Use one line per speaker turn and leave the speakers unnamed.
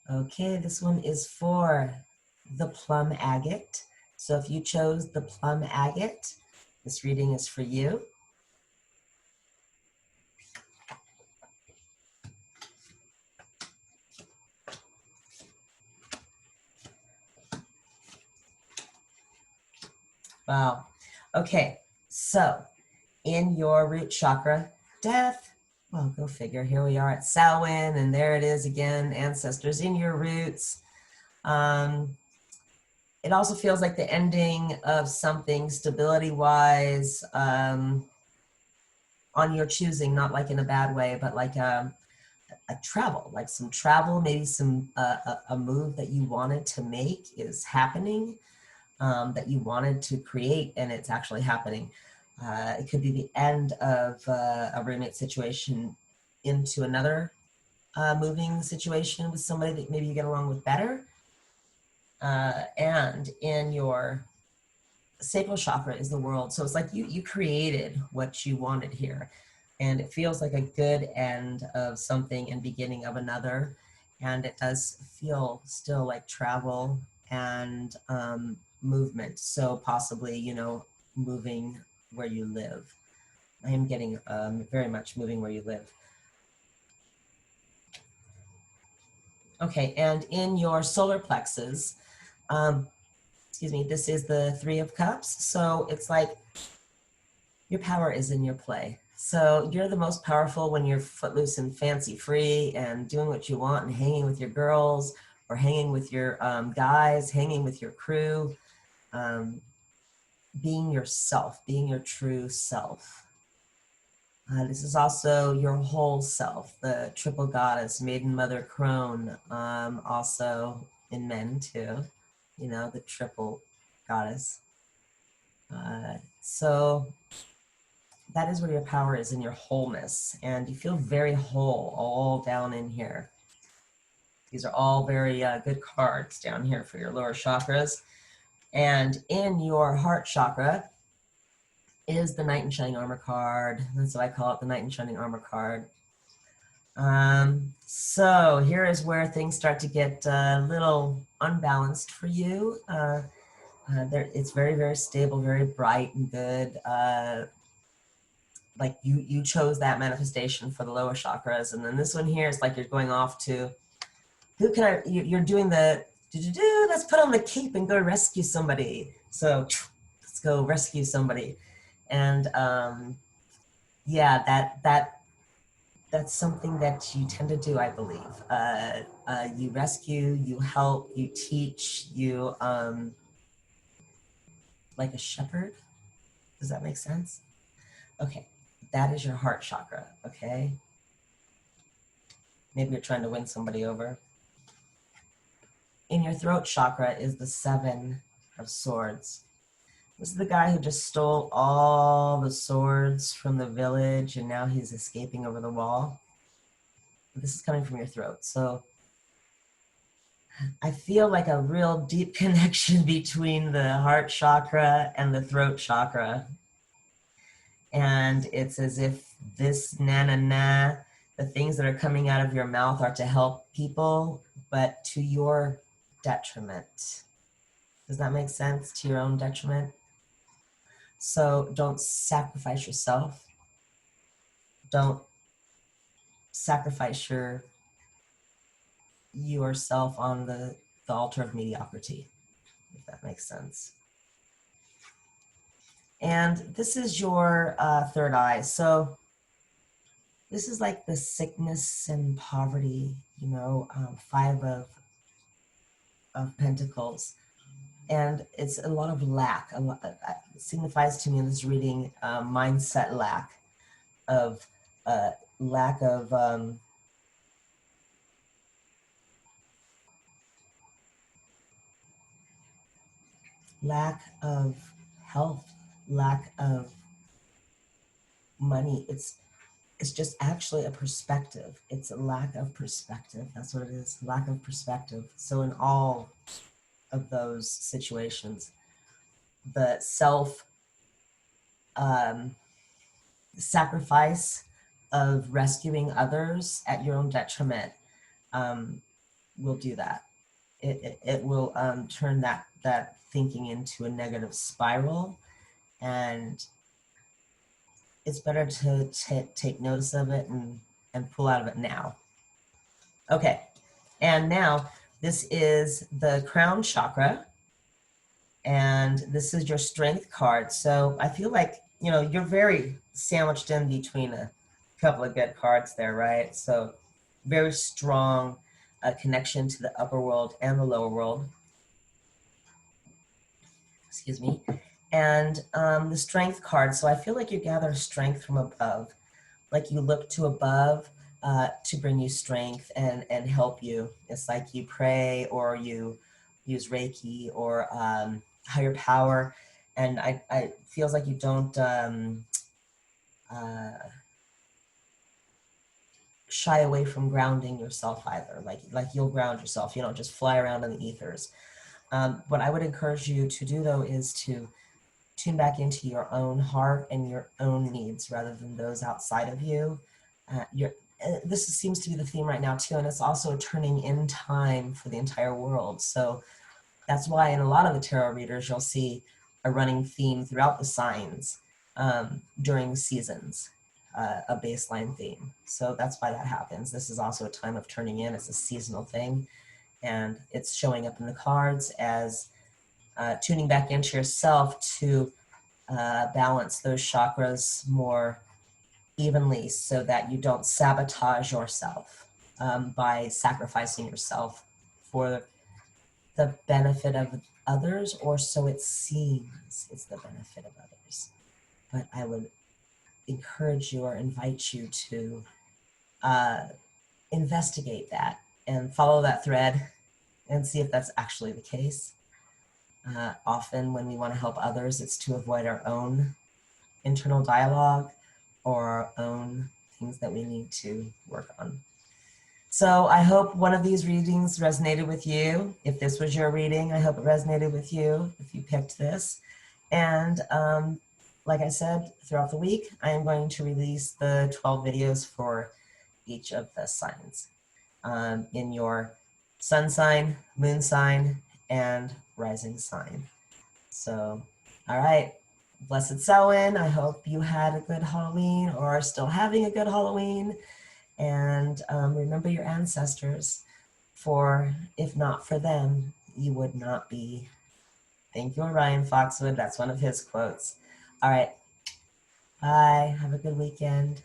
Okay, this one is for the Plum Agate. So if you chose the Plum Agate, this reading is for you. Wow. Okay, so in your root chakra, death. Well, go figure. Here we are at Samhain, and there it is again, ancestors in your roots. It also feels like the ending of something stability-wise on your choosing, not like in a bad way, but like a travel, like some travel, maybe some a move that you wanted to make is happening, that you wanted to create, and it's actually happening. It could be the end of a roommate situation into another moving situation with somebody that maybe you get along with better. And in your sacral chakra is the world. So it's like you created what you wanted here. And it feels like a good end of something and beginning of another. And it does feel still like travel and movement. So possibly, you know, moving where you live. I am getting very much moving where you live. Okay, and in your solar plexus, excuse me, this is the Three of Cups. So it's like your power is in your play. So you're the most powerful when you're footloose and fancy free and doing what you want and hanging with your girls or hanging with your guys, hanging with your crew, being yourself, being your true self. This is also your whole self, the triple goddess, maiden, mother, crone, also in men too, you know, the triple goddess. So that is where your power is, in your wholeness, and you feel very whole all down in here. These are all very good cards down here for your lower chakras. And in your heart chakra is the Knight in Shining Armor card. That's what I call it, the Knight in Shining Armor card. So here is where things start to get a little unbalanced for you. It's very, very stable, very bright and good. Like you chose that manifestation for the lower chakras, and then this one here is like you're going off to who can you're doing the let's put on the cape and go rescue somebody. So let's go rescue somebody. And yeah, that's something that you tend to do, I believe. You rescue, you help, you teach, you like a shepherd. Does that make sense? Okay, that is your heart chakra. Okay, maybe you're trying to win somebody over. In your throat chakra is the Seven of Swords. This is the guy who just stole all the swords from the village and now he's escaping over the wall. This is coming from your throat. So I feel like a real deep connection between the heart chakra and the throat chakra. And it's as if this na-na-na, the things that are coming out of your mouth are to help people, but to your detriment. Does that make sense? To your own detriment? So don't sacrifice yourself. Don't sacrifice yourself on the altar of mediocrity, if that makes sense. And this is your third eye. So this is like the sickness and poverty, you know, Five of Pentacles. And it's a lot of lack. It signifies to me in this reading mindset lack of lack of health, lack of money. It's just actually a perspective. It's a lack of perspective. That's what it is, lack of perspective. So in all of those situations, the sacrifice of rescuing others at your own detriment will do that. It will turn that thinking into a negative spiral, and it's better to take notice of it and pull out of it now. Okay, and now this is the crown chakra, and this is your strength card. So I feel like, you know, you're very sandwiched in between a couple of good cards there, right? So very strong connection to the upper world and the lower world. Excuse me. And the strength card. So I feel like you gather strength from above, like you look to above to bring you strength and help you. It's like you pray or you use Reiki or higher power. And I feels like you don't shy away from grounding yourself either. Like you'll ground yourself. You don't just fly around in the ethers. What I would encourage you to do though is to tune back into your own heart and your own needs rather than those outside of you. This seems to be the theme right now too, and it's also a turning in time for the entire world. So that's why in a lot of the tarot readers, you'll see a running theme throughout the signs during seasons, a baseline theme. So that's why that happens. This is also a time of turning in. It's a seasonal thing, and it's showing up in the cards as tuning back into yourself to balance those chakras more evenly so that you don't sabotage yourself by sacrificing yourself for the benefit of others, or so it seems it's the benefit of others. But I would encourage you or invite you to investigate that and follow that thread and see if that's actually the case. Often when we want to help others, it's to avoid our own internal dialogue or our own things that we need to work on. So I hope one of these readings resonated with you. If this was your reading, I hope it resonated with you if you picked this. And like I said, throughout the week, I am going to release the 12 videos for each of the signs in your sun sign, moon sign, and rising sign. So, all right. Blessed Samhain. I hope you had a good Halloween or are still having a good Halloween. And remember your ancestors, for if not for them, you would not be. Thank you, Orion Foxwood. That's one of his quotes. All right. Bye. Have a good weekend.